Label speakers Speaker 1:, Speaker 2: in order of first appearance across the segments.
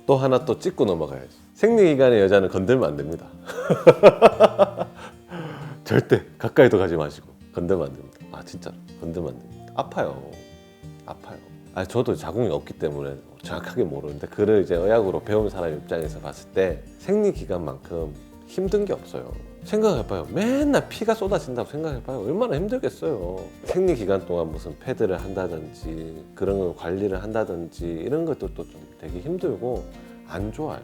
Speaker 1: 또 하나 또 짚고 넘어가야지. 생리기간에 여자는 건들면 안 됩니다. 절대 가까이도 가지 마시고 건들면 안 됩니다. 아 진짜로 건들면 안 됩니다. 아파요. 저도 자궁이 없기 때문에 정확하게 모르는데 그를 이제 의학으로 배운 사람 입장에서 봤을 때 생리기간만큼 힘든 게 없어요. 생각해봐요. 맨날 피가 쏟아진다고 생각해봐요. 얼마나 힘들겠어요. 생리기간 동안 무슨 패드를 한다든지 그런 걸 관리를 한다든지 이런 것도 또 좀 되게 힘들고 안 좋아요.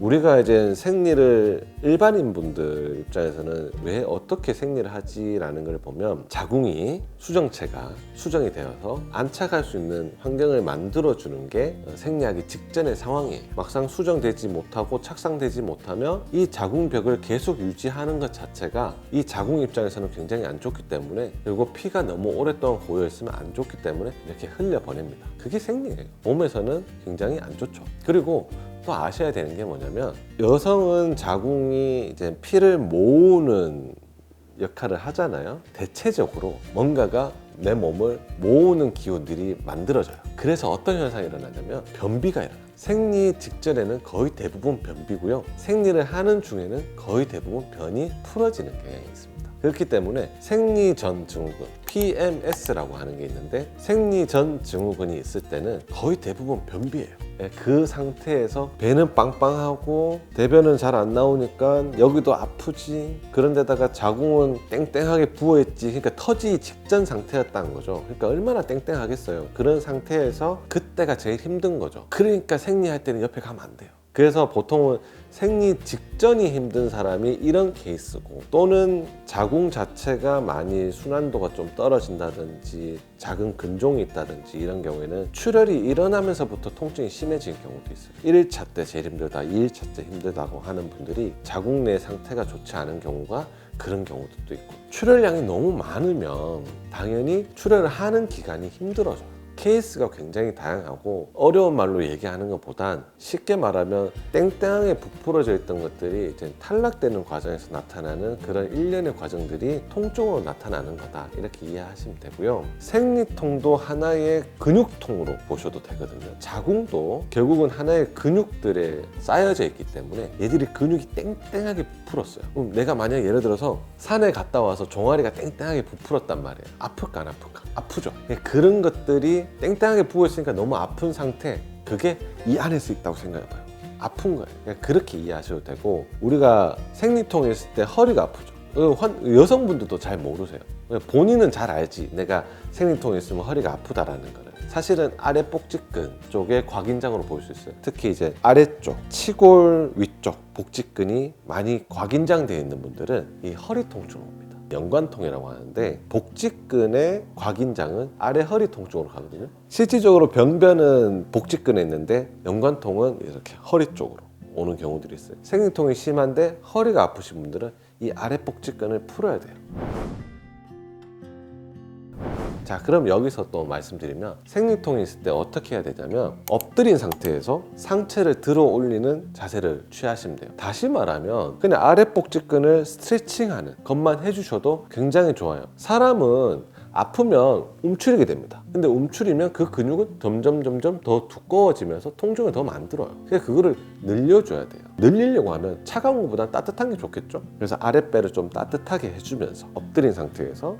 Speaker 1: 우리가 이제 생리를 일반인 분들 입장에서는 왜 어떻게 생리를 하지라는 걸 보면 자궁이 수정체가 수정이 되어서 안착할 수 있는 환경을 만들어 주는 게 생리하기 직전의 상황이에요. 막상 수정되지 못하고 착상되지 못하면 이 자궁벽을 계속 유지하는 것 자체가 이 자궁 입장에서는 굉장히 안 좋기 때문에, 그리고 피가 너무 오랫동안 고여 있으면 안 좋기 때문에 이렇게 흘려보냅니다. 그게 생리예요. 몸에서는 굉장히 안 좋죠. 그리고 또 아셔야 되는 게 뭐냐면, 여성은 자궁이 이제 피를 모으는 역할을 하잖아요. 대체적으로 뭔가가 내 몸을 모으는 기운들이 만들어져요. 그래서 어떤 현상이 일어나냐면 변비가 일어나요. 생리 직전에는 거의 대부분 변비고요. 생리를 하는 중에는 거의 대부분 변이 풀어지는 경향이 있습니다. 그렇기 때문에 생리 전 증후군, PMS라고 하는 게 있는데, 생리 전 증후군이 있을 때는 거의 대부분 변비예요. 그 상태에서 배는 빵빵하고 대변은 잘 안 나오니까 여기도 아프지, 그런데다가 자궁은 땡땡하게 부어있지, 그러니까 터지기 직전 상태였다는 거죠. 그러니까 얼마나 땡땡하겠어요. 그런 상태에서 그때가 제일 힘든 거죠. 그러니까 생리할 때는 옆에 가면 안 돼요. 그래서 보통은 생리 직전이 힘든 사람이 이런 케이스고, 또는 자궁 자체가 많이 순환도가 좀 떨어진다든지 작은 근종이 있다든지 이런 경우에는 출혈이 일어나면서부터 통증이 심해지는 경우도 있어요. 1일차 때 제일 힘들다, 2일차 때 힘들다고 하는 분들이 자궁 내 상태가 좋지 않은 경우가, 그런 경우도 있고, 출혈량이 너무 많으면 당연히 출혈을 하는 기간이 힘들어져요. 케이스가 굉장히 다양하고, 어려운 말로 얘기하는 것보단 쉽게 말하면 땡땡하게 부풀어져 있던 것들이 이제 탈락되는 과정에서 나타나는 그런 일련의 과정들이 통증으로 나타나는 거다, 이렇게 이해하시면 되고요. 생리통도 하나의 근육통으로 보셔도 되거든요. 자궁도 결국은 하나의 근육들에 쌓여져 있기 때문에 얘들이 근육이 땡땡하게 부풀었어요. 그럼 내가 만약 예를 들어서 산에 갔다 와서 종아리가 땡땡하게 부풀었단 말이에요. 아플까 안 아플까? 아프죠. 그런 것들이 땡땡하게 부어있으니까 너무 아픈 상태, 그게 이 안에서 있다고 생각해봐요. 아픈 거예요. 그렇게 이해하셔도 되고, 우리가 생리통이 있을 때 허리가 아프죠. 여성분들도 잘 모르세요. 본인은 잘 알지, 내가 생리통이 있으면 허리가 아프다라는 거를. 사실은 아래 복직근 쪽에 곽인장으로 볼 수 있어요. 특히 이제 아래쪽 치골 위쪽 복직근이 많이 곽인장되어 있는 분들은 이 허리 통증을 옵니다. 연관통이라고 하는데, 복직근의 곽인장은 아래 허리 통증으로 가거든요. 실질적으로 병변은 복직근에 있는데 연관통은 이렇게 허리 쪽으로 오는 경우들이 있어요. 생리통이 심한데 허리가 아프신 분들은 이 아래 복직근을 풀어야 돼요. 자, 그럼 여기서 또 말씀드리면, 생리통이 있을 때 어떻게 해야 되냐면, 엎드린 상태에서 상체를 들어 올리는 자세를 취하시면 돼요. 다시 말하면 그냥 아랫복직근을 스트레칭하는 것만 해주셔도 굉장히 좋아요. 사람은 아프면 움츠리게 됩니다. 근데 움츠리면 그 근육은 점점 더 두꺼워지면서 통증을 더 만들어요. 그래서 그거를 늘려줘야 돼요. 늘리려고 하면 차가운 것보다 따뜻한 게 좋겠죠. 그래서 아랫배를 좀 따뜻하게 해주면서 엎드린 상태에서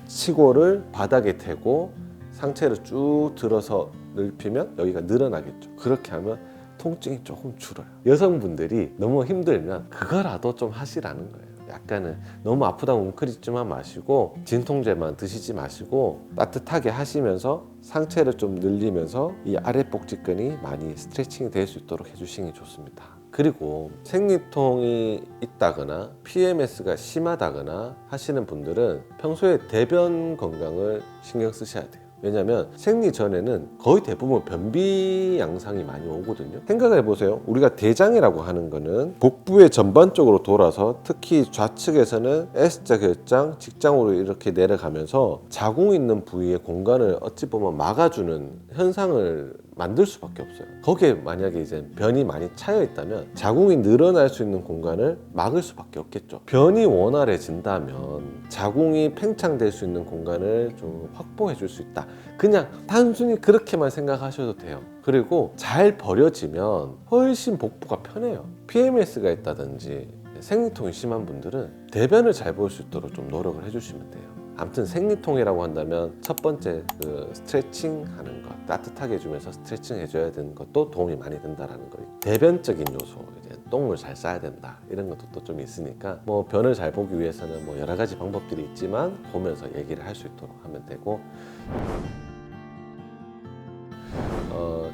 Speaker 1: 치골을 바닥에 대고 상체를 쭉 들어서 넓히면 여기가 늘어나겠죠. 그렇게 하면 통증이 조금 줄어요. 여성분들이 너무 힘들면 그거라도 좀 하시라는 거예요. 약간은 너무 아프다고 웅크리지만 마시고, 진통제만 드시지 마시고 따뜻하게 하시면서 상체를 좀 늘리면서 이 아랫복직근이 많이 스트레칭이 될 수 있도록 해주시는 게 좋습니다. 그리고 생리통이 있다거나 PMS가 심하다거나 하시는 분들은 평소에 대변 건강을 신경 쓰셔야 돼요. 왜냐면 생리 전에는 거의 대부분 변비 양상이 많이 오거든요. 생각을 해보세요. 우리가 대장이라고 하는 거는 복부의 전반적으로 돌아서, 특히 좌측에서는 S자 결장, 직장으로 이렇게 내려가면서 자궁 있는 부위의 공간을 어찌 보면 막아주는 현상을 만들 수밖에 없어요. 거기에 만약에 이제 변이 많이 차여 있다면 자궁이 늘어날 수 있는 공간을 막을 수밖에 없겠죠. 변이 원활해진다면 자궁이 팽창될 수 있는 공간을 좀 확보해 줄 수 있다. 그냥 단순히 그렇게만 생각하셔도 돼요. 그리고 잘 버려지면 훨씬 복부가 편해요. PMS가 있다든지 생리통이 심한 분들은 대변을 잘 볼 수 있도록 좀 노력을 해주시면 돼요. 아무튼 생리통이라고 한다면 첫 번째 그 스트레칭 하는 것, 따뜻하게 해주면서 스트레칭 해줘야 되는 것도 도움이 많이 된다라는 거예요. 대변적인 요소, 이제 똥을 잘 싸야 된다 이런 것도 또 좀 있으니까 뭐 변을 잘 보기 위해서는 뭐 여러 가지 방법들이 있지만 보면서 얘기를 할 수 있도록 하면 되고,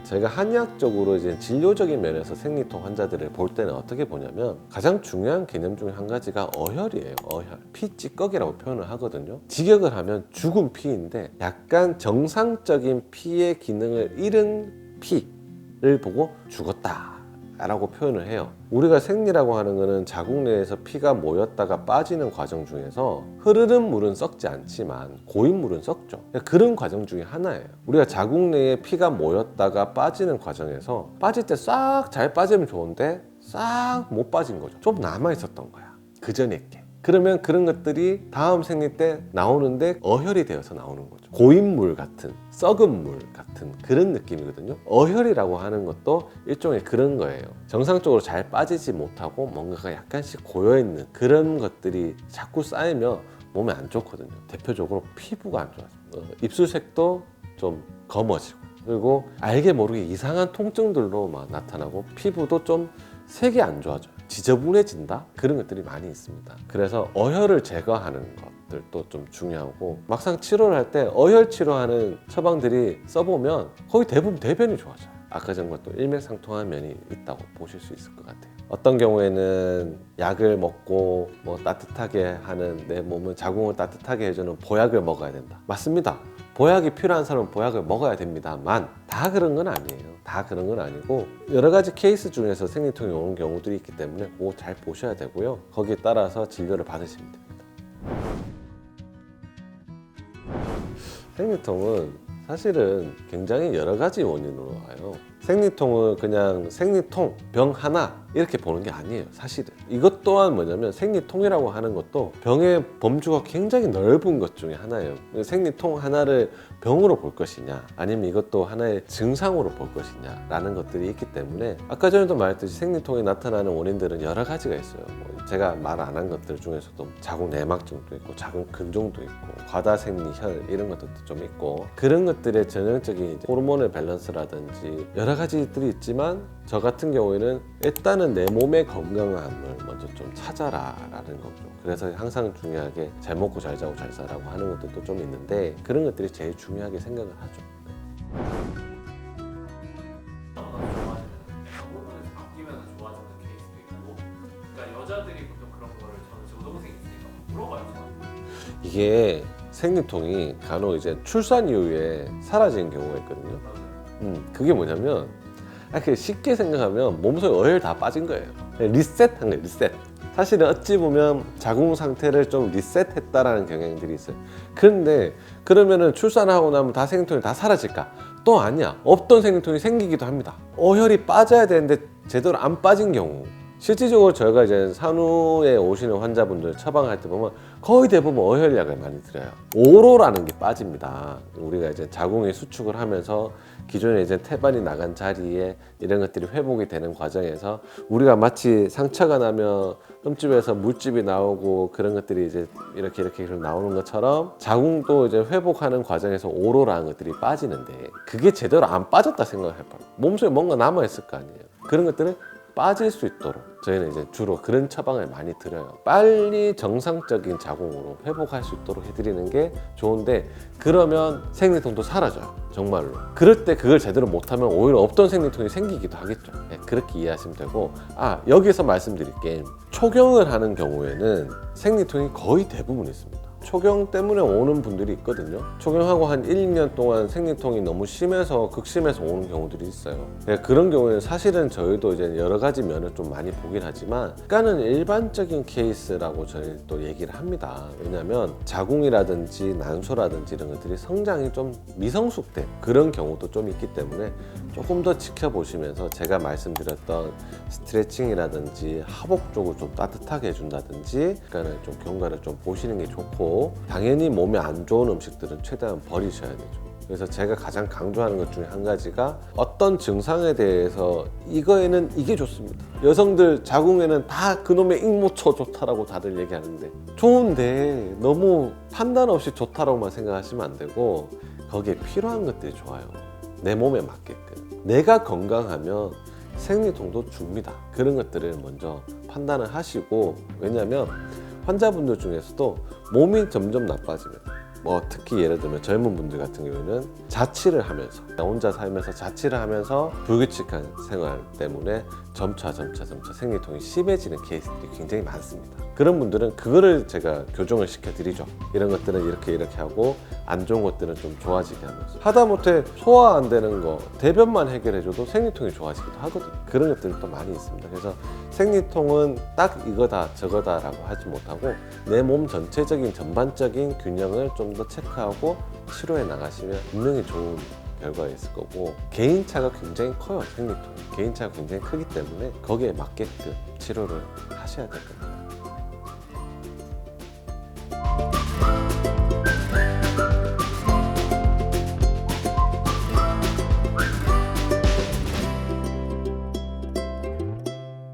Speaker 1: 제가 한의학적으로 이제 진료적인 면에서 생리통 환자들을 볼 때는 어떻게 보냐면 가장 중요한 개념 중에 한 가지가 어혈이에요. 어혈. 피 찌꺼기라고 표현을 하거든요. 직역을 하면 죽은 피인데 약간 정상적인 피의 기능을 잃은 피를 보고 죽었다 라고 표현을 해요. 우리가 생리라고 하는 거는 자궁 내에서 피가 모였다가 빠지는 과정 중에서 흐르는 물은 썩지 않지만 고인 물은 썩죠. 그런 과정 중에 하나예요. 우리가 자궁 내에 피가 모였다가 빠지는 과정에서 빠질 때 싹 잘 빠지면 좋은데 싹 못 빠진 거죠. 좀 남아 있었던 거야, 그 전에 게. 그러면 그런 것들이 다음 생리 때 나오는데 어혈이 되어서 나오는 거죠. 고인물 같은, 썩은 물 같은 그런 느낌이거든요. 어혈이라고 하는 것도 일종의 그런 거예요. 정상적으로 잘 빠지지 못하고 뭔가가 약간씩 고여있는 그런 것들이 자꾸 쌓이면 몸에 안 좋거든요. 대표적으로 피부가 안 좋아져요. 입술색도 좀 검어지고, 그리고 알게 모르게 이상한 통증들로 막 나타나고, 피부도 좀 색이 안 좋아져요. 지저분해진다? 그런 것들이 많이 있습니다. 그래서 어혈을 제거하는 것들도 좀 중요하고, 막상 치료를 할 때 어혈 치료하는 처방들이 써보면 거의 대부분 대변이 좋아져요. 아까 전 것도 일맥상통한 면이 있다고 보실 수 있을 것 같아요. 어떤 경우에는 약을 먹고 뭐 따뜻하게 하는, 내 몸은 자궁을 따뜻하게 해주는 보약을 먹어야 된다. 맞습니다. 보약이 필요한 사람은 보약을 먹어야 됩니다만 다 그런 건 아니에요. 다 그런 건 아니고 여러 가지 케이스 중에서 생리통이 오는 경우들이 있기 때문에 그거 잘 보셔야 되고요. 거기에 따라서 진료를 받으시면 됩니다. 생리통은 사실은 굉장히 여러 가지 원인으로 와요. 생리통을 그냥 생리통, 병 하나 이렇게 보는 게 아니에요. 사실은 이것 또한 뭐냐면, 생리통이라고 하는 것도 병의 범주가 굉장히 넓은 것 중에 하나예요. 생리통 하나를 병으로 볼 것이냐, 아니면 이것도 하나의 증상으로 볼 것이냐 라는 것들이 있기 때문에, 아까 전에도 말했듯이 생리통이 나타나는 원인들은 여러 가지가 있어요. 제가 말 안 한 것들 중에서도 자궁 내막증도 있고, 자궁 근종도 있고, 과다생리혈 이런 것들도 좀 있고, 그런 것들의 전형적인 호르몬의 밸런스라든지 여러 가지들이 있지만, 저 같은 경우에는 일단은 내 몸의 건강함을 먼저 좀 찾아라 라는 거죠. 그래서 항상 중요하게 잘 먹고 잘 자고 잘 살라고 하는 것들도 좀 있는데, 그런 것들이 제일 중요하게 생각을 하죠.
Speaker 2: 여자들이 보통 그런 거를, 저는 제 여동생이 있으니까 물어봐요.
Speaker 1: 이게 생리통이 간혹 이제 출산 이후에 사라지는 경우가 있거든요. 그게 뭐냐면, 쉽게 생각하면 몸속에 어혈 다 빠진 거예요. 리셋한 거예요, 리셋. 사실은 어찌 보면 자궁 상태를 좀 리셋했다라는 경향들이 있어요. 그런데 그러면은 출산하고 나면 다 생리통이 다 사라질까? 또 아니야. 없던 생리통이 생기기도 합니다. 어혈이 빠져야 되는데 제대로 안 빠진 경우, 실질적으로 저희가 이제 산후에 오시는 환자분들 처방할 때 보면 거의 대부분 어혈약을 많이 드려요. 오로라는 게 빠집니다. 우리가 이제 자궁이 수축을 하면서 기존에 이제 태반이 나간 자리에 이런 것들이 회복이 되는 과정에서, 우리가 마치 상처가 나면 흠집에서 물집이 나오고 그런 것들이 이제 이렇게 나오는 것처럼, 자궁도 이제 회복하는 과정에서 오로라는 것들이 빠지는데, 그게 제대로 안 빠졌다 생각을 해봐요. 몸속에 뭔가 남아있을 거 아니에요. 그런 것들을 빠질 수 있도록 저희는 이제 주로 그런 처방을 많이 드려요. 빨리 정상적인 자궁으로 회복할 수 있도록 해드리는 게 좋은데, 그러면 생리통도 사라져요, 정말로. 그럴 때 그걸 제대로 못하면 오히려 없던 생리통이 생기기도 하겠죠. 네, 그렇게 이해하시면 되고, 여기서 말씀드릴 게, 초경을 하는 경우에는 생리통이 거의 대부분 있습니다. 초경 때문에 오는 분들이 있거든요. 초경하고 한 1, 2년 동안 생리통이 너무 심해서 극심해서 오는 경우들이 있어요. 그런 경우에는 사실은 저희도 이제 여러 가지 면을 좀 많이 보긴 하지만 약간은 일반적인 케이스라고 저희 또 얘기를 합니다. 왜냐하면 자궁이라든지 난소라든지 이런 것들이 성장이 좀 미성숙된 그런 경우도 좀 있기 때문에 조금 더 지켜보시면서 제가 말씀드렸던 스트레칭이라든지 하복 쪽을 좀 따뜻하게 해준다든지 그러니까 좀 경과를 좀 보시는 게 좋고, 당연히 몸에 안 좋은 음식들은 최대한 버리셔야 되죠. 그래서 제가 가장 강조하는 것 중에 한 가지가 어떤 증상에 대해서 이거에는 이게 좋습니다. 여성들 자궁에는 다 그놈의 익모초 좋다라고 다들 얘기하는데 좋은데 너무 판단 없이 좋다라고만 생각하시면 안 되고 거기에 필요한 것들이 좋아요. 내 몸에 맞게끔. 내가 건강하면 생리통도 줍니다. 그런 것들을 먼저 판단을 하시고, 왜냐하면 환자분들 중에서도 몸이 점점 나빠지면 특히 예를 들면 젊은 분들 같은 경우에는 자취를 하면서 혼자 살면서 자취를 하면서 불규칙한 생활 때문에 점차 생리통이 심해지는 케이스들이 굉장히 많습니다. 그런 분들은 그거를 제가 교정을 시켜드리죠. 이런 것들은 이렇게 하고 안 좋은 것들은 좀 좋아지게 하면서, 하다못해 소화 안 되는 거 대변만 해결해줘도 생리통이 좋아지기도 하거든요. 그런 것들이 또 많이 있습니다. 그래서 생리통은 딱 이거다 저거다라고 하지 못하고 내 몸 전체적인 전반적인 균형을 좀 더 체크하고 치료해 나가시면 분명히 좋은 결과가 있을 거고, 개인차가 굉장히 커요. 생리통 개인차가 굉장히 크기 때문에 거기에 맞게끔 치료를 하셔야 될 겁니다.